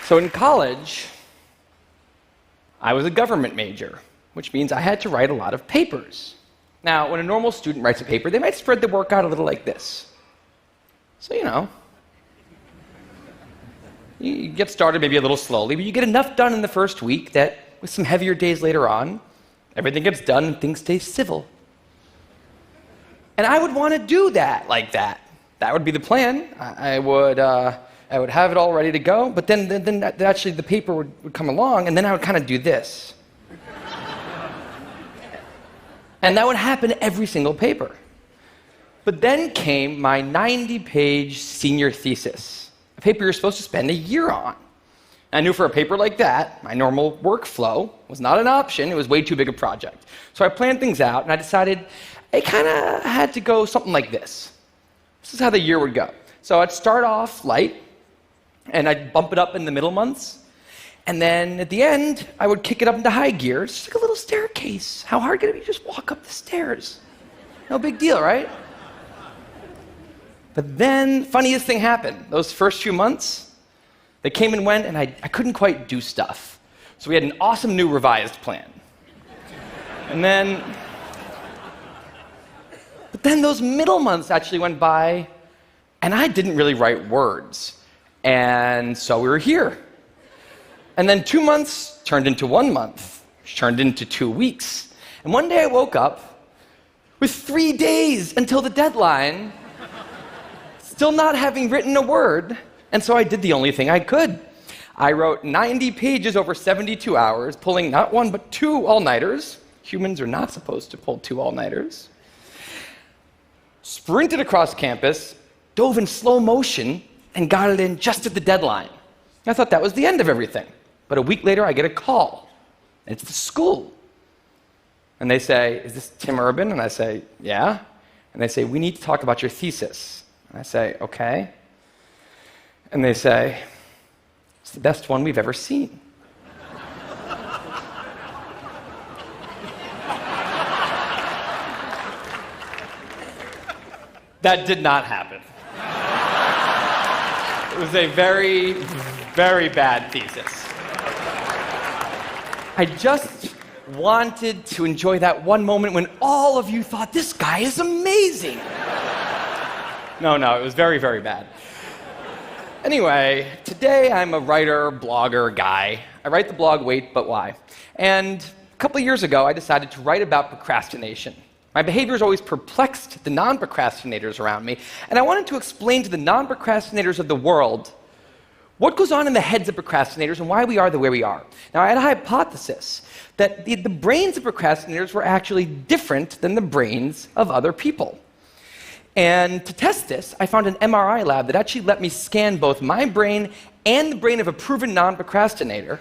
So in college, I was a government major, which means I had to write a lot of papers. Now, when a normal student writes a paper, they might spread the work out a little like this. So, you get started maybe a little slowly, but you get enough done in the first week that with some heavier days later on, everything gets done and things stay civil. And I would want to do that like that. That would be the plan. I would have it all ready to go, but then actually the paper would come along, and then I would kind of do this. And that would happen every single paper. But then came my 90-page senior thesis, a paper you're supposed to spend a year on. I knew for a paper like that, my normal workflow was not an option. It was way too big a project. So I planned things out, and I decided I kind of had to go something like this. This is how the year would go. So I'd start off light, and I'd bump it up in the middle months. And then at the end, I would kick it up into high gear. It's just like a little staircase. How hard could it be to just walk up the stairs? No big deal, right? But then, funniest thing happened. Those first few months, they came and went, and I couldn't quite do stuff. So we had an awesome new revised plan. But then those middle months actually went by, and I didn't really write words. And so we were here. And then 2 months turned into 1 month, which turned into 2 weeks. And one day I woke up with 3 days until the deadline, still not having written a word, and so I did the only thing I could. I wrote 90 pages over 72 hours, pulling not one but 2 all-nighters. Humans are not supposed to pull 2 all-nighters. Sprinted across campus, dove in slow motion, and got it in just at the deadline. I thought that was the end of everything. But a week later, I get a call. And it's the school. And they say, "Is this Tim Urban?" And I say, "Yeah." And they say, "We need to talk about your thesis." And I say, "Okay." And they say, "It's the best one we've ever seen." That did not happen. It was a very, very bad thesis. I just wanted to enjoy that one moment when all of you thought, "This guy is amazing." No, it was very, very bad. Anyway, today I'm a writer, blogger guy. I write the blog Wait, But Why? And a couple of years ago, I decided to write about procrastination. My behavior has always perplexed the non-procrastinators around me, and I wanted to explain to the non-procrastinators of the world what goes on in the heads of procrastinators and why we are the way we are. Now, I had a hypothesis that the brains of procrastinators were actually different than the brains of other people. And to test this, I found an MRI lab that actually let me scan both my brain and the brain of a proven non-procrastinator,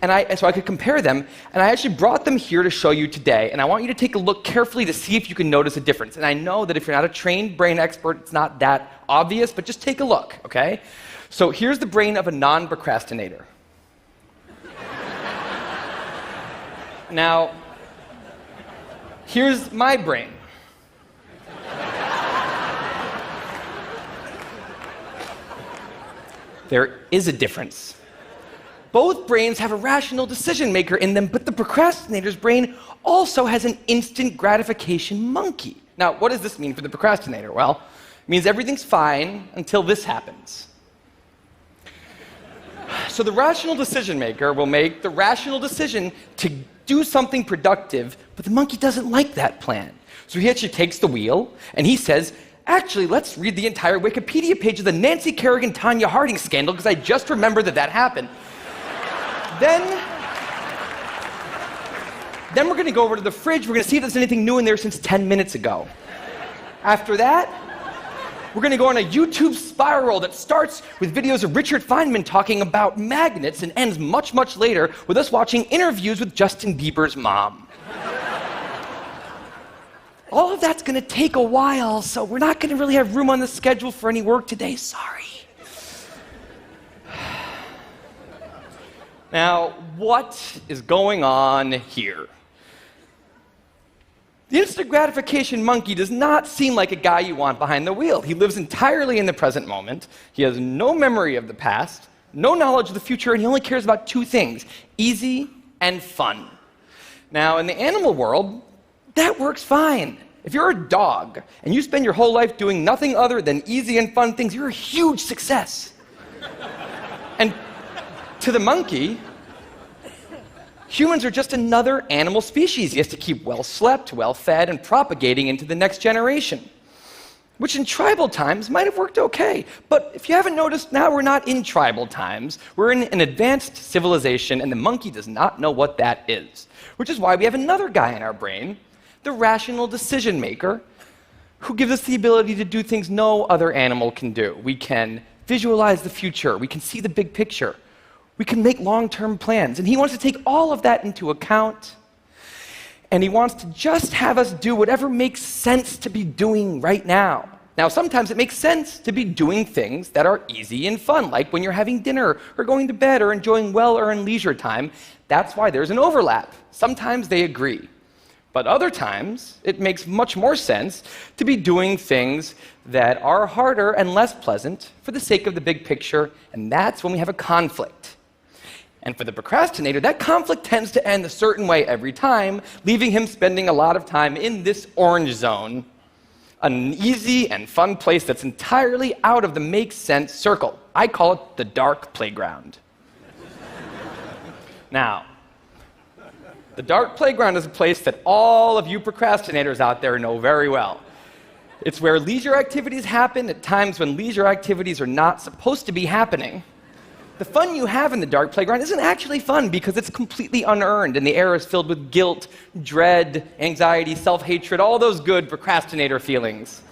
so I could compare them, and I actually brought them here to show you today, and I want you to take a look carefully to see if you can notice a difference. And I know that if you're not a trained brain expert, it's not that obvious, but just take a look, okay? So here's the brain of a non-procrastinator. Now, here's my brain. There is a difference. Both brains have a rational decision maker in them, but the procrastinator's brain also has an instant gratification monkey. Now, what does this mean for the procrastinator? Well, it means everything's fine until this happens. So the rational decision maker will make the rational decision to do something productive, but the monkey doesn't like that plan. So he actually takes the wheel, and he says, "Actually, let's read the entire Wikipedia page of the Nancy Kerrigan-Tanya Harding scandal, because I just remembered that happened. Then we're going to go over to the fridge. We're going to see if there's anything new in there since 10 minutes ago. After that, we're going to go on a YouTube spiral that starts with videos of Richard Feynman talking about magnets and ends much, much later with us watching interviews with Justin Bieber's mom. All of that's going to take a while, so we're not going to really have room on the schedule for any work today. Sorry." Now, what is going on here? The instant gratification monkey does not seem like a guy you want behind the wheel. He lives entirely in the present moment. He has no memory of the past, no knowledge of the future, and he only cares about two things: easy and fun. Now, in the animal world, that works fine. If you're a dog and you spend your whole life doing nothing other than easy and fun things, you're a huge success. And to the monkey, humans are just another animal species he has to keep well slept, well fed, and propagating into the next generation, which in tribal times might have worked okay. But if you haven't noticed, now we're not in tribal times. We're in an advanced civilization, and the monkey does not know what that is, which is why we have another guy in our brain, the rational decision maker, who gives us the ability to do things no other animal can do. We can visualize the future. We can see the big picture. We can make long-term plans. And he wants to take all of that into account. And he wants to just have us do whatever makes sense to be doing right now. Now, sometimes it makes sense to be doing things that are easy and fun, like when you're having dinner or going to bed or enjoying well-earned leisure time. That's why there's an overlap. Sometimes they agree. But other times, it makes much more sense to be doing things that are harder and less pleasant for the sake of the big picture, and that's when we have a conflict. And for the procrastinator, that conflict tends to end a certain way every time, leaving him spending a lot of time in this orange zone, an easy and fun place that's entirely out of the make sense circle. I call it the dark playground. Now, the dark playground is a place that all of you procrastinators out there know very well. It's where leisure activities happen at times when leisure activities are not supposed to be happening. The fun you have in the dark playground isn't actually fun because it's completely unearned, and the air is filled with guilt, dread, anxiety, self-hatred, all those good procrastinator feelings.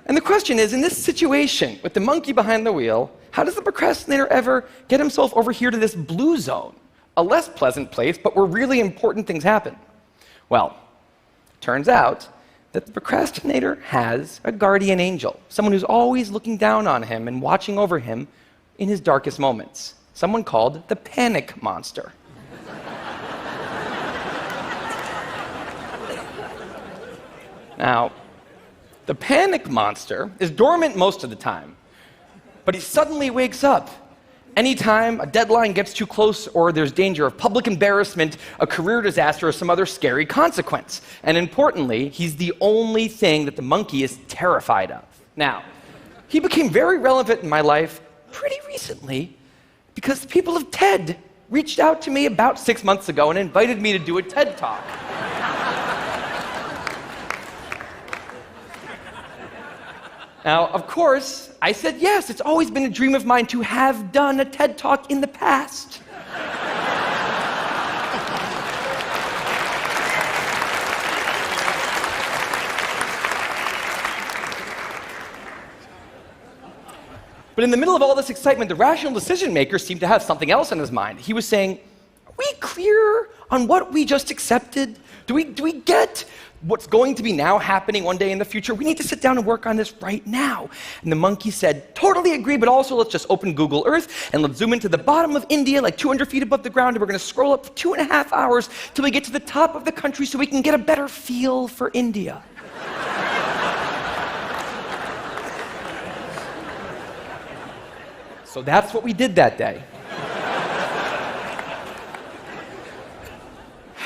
And the question is, in this situation, with the monkey behind the wheel, how does the procrastinator ever get himself over here to this blue zone? A less pleasant place, but where really important things happen. Well, turns out that the procrastinator has a guardian angel, someone who's always looking down on him and watching over him in his darkest moments, someone called the panic monster. Now, the panic monster is dormant most of the time, but he suddenly wakes up anytime a deadline gets too close or there's danger of public embarrassment, a career disaster, or some other scary consequence. And importantly, he's the only thing that the monkey is terrified of. Now, he became very relevant in my life pretty recently because the people of TED reached out to me about 6 months ago and invited me to do a TED Talk. Now, of course, I said yes. It's always been a dream of mine to have done a TED Talk in the past. But in the middle of all this excitement, the rational decision maker seemed to have something else on his mind. He was saying, are we clear on what we just accepted? Do we get what's going to be now happening one day in the future? We need to sit down and work on this right now. And the monkey said, totally agree, but also let's just open Google Earth and let's zoom into the bottom of India, like 200 feet above the ground, and we're going to scroll up for 2.5 hours till we get to the top of the country so we can get a better feel for India. So that's what we did that day.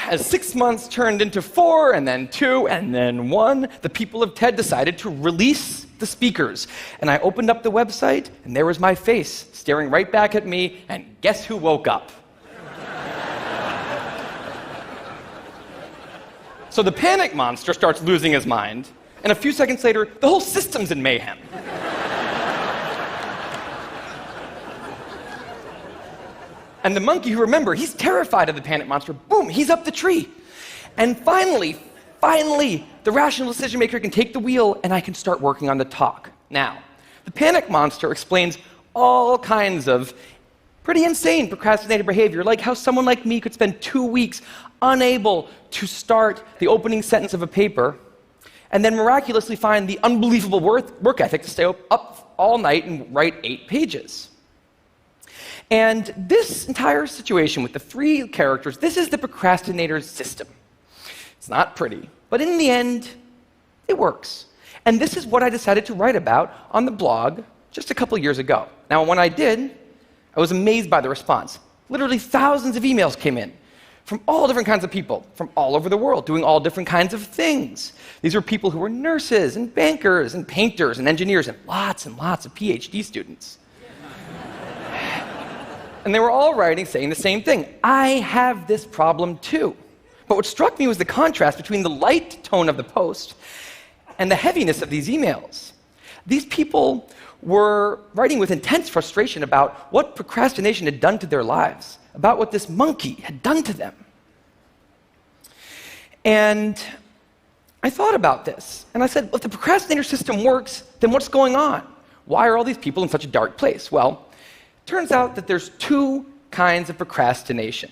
As 6 months turned into 4, and then 2, and then 1, the people of TED decided to release the speakers. And I opened up the website, and there was my face staring right back at me, and guess who woke up? So the panic monster starts losing his mind, and a few seconds later, the whole system's in mayhem. And the monkey, who, remember, he's terrified of the panic monster, boom, he's up the tree. And finally, the rational decision maker can take the wheel and I can start working on the talk. Now, the panic monster explains all kinds of pretty insane procrastinated behavior, like how someone like me could spend 2 weeks unable to start the opening sentence of a paper and then miraculously find the unbelievable work ethic to stay up all night and write 8 pages. And this entire situation with the 3 characters, this is the procrastinator's system. It's not pretty, but in the end, it works. And this is what I decided to write about on the blog just a couple years ago. Now, when I did, I was amazed by the response. Literally thousands of emails came in from all different kinds of people, from all over the world, doing all different kinds of things. These were people who were nurses and bankers and painters and engineers and lots of PhD students. And they were all writing saying the same thing. I have this problem too. But what struck me was the contrast between the light tone of the post and the heaviness of these emails. These people were writing with intense frustration about what procrastination had done to their lives, about what this monkey had done to them. And I thought about this, and I said, if the procrastinator system works, then what's going on? Why are all these people in such a dark place? Well, it turns out that there's two kinds of procrastination.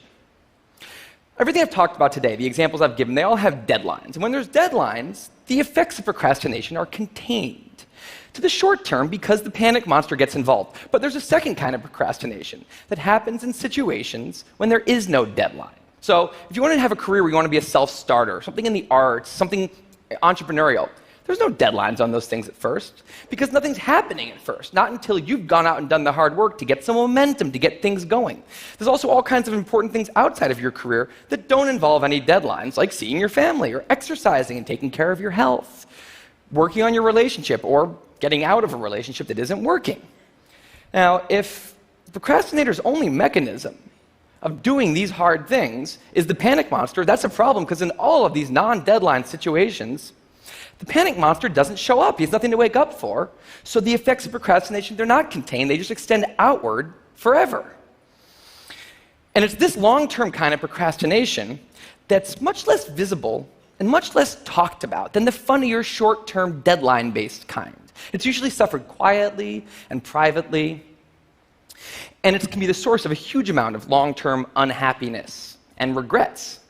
Everything I've talked about today, the examples I've given, they all have deadlines. And when there's deadlines, the effects of procrastination are contained to the short term because the panic monster gets involved. But there's a second kind of procrastination that happens in situations when there is no deadline. So if you want to have a career where you want to be a self-starter, something in the arts, something entrepreneurial, there's no deadlines on those things at first because nothing's happening at first, not until you've gone out and done the hard work to get some momentum, to get things going. There's also all kinds of important things outside of your career that don't involve any deadlines, like seeing your family or exercising and taking care of your health, working on your relationship, or getting out of a relationship that isn't working. Now, if the procrastinator's only mechanism of doing these hard things is the panic monster, that's a problem because in all of these non-deadline situations, the panic monster doesn't show up. He has nothing to wake up for. So the effects of procrastination, they're not contained. They just extend outward forever. And it's this long-term kind of procrastination that's much less visible and much less talked about than the funnier, short-term, deadline-based kind. It's usually suffered quietly and privately, and it can be the source of a huge amount of long-term unhappiness and regrets.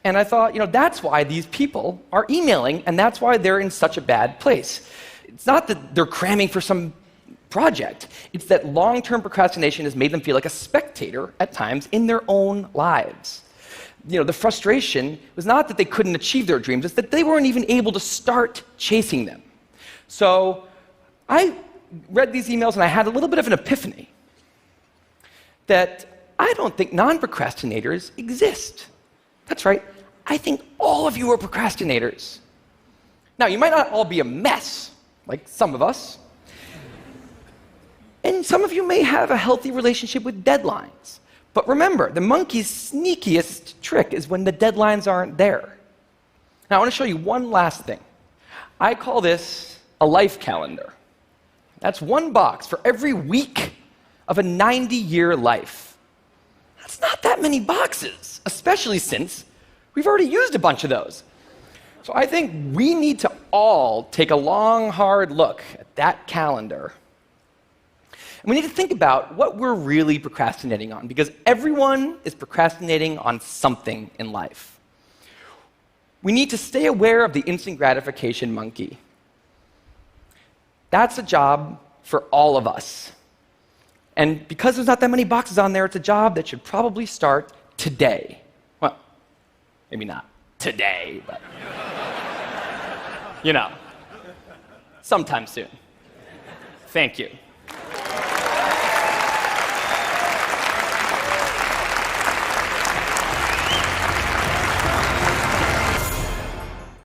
And I thought, that's why these people are emailing, and that's why they're in such a bad place. It's not that they're cramming for some project. It's that long-term procrastination has made them feel like a spectator at times in their own lives. The frustration was not that they couldn't achieve their dreams, it's that they weren't even able to start chasing them. So I read these emails and I had a little bit of an epiphany that I don't think non-procrastinators exist. That's right, I think all of you are procrastinators. Now, you might not all be a mess, like some of us, and some of you may have a healthy relationship with deadlines. But remember, the monkey's sneakiest trick is when the deadlines aren't there. Now, I want to show you one last thing. I call this a life calendar. That's one box for every week of a 90-year life. That's not that many boxes, especially since we've already used a bunch of those. So I think we need to all take a long, hard look at that calendar. And we need to think about what we're really procrastinating on, because everyone is procrastinating on something in life. We need to stay aware of the instant gratification monkey. That's a job for all of us. And because there's not that many boxes on there, it's a job that should probably start today. Well, maybe not today, but sometime soon. Thank you.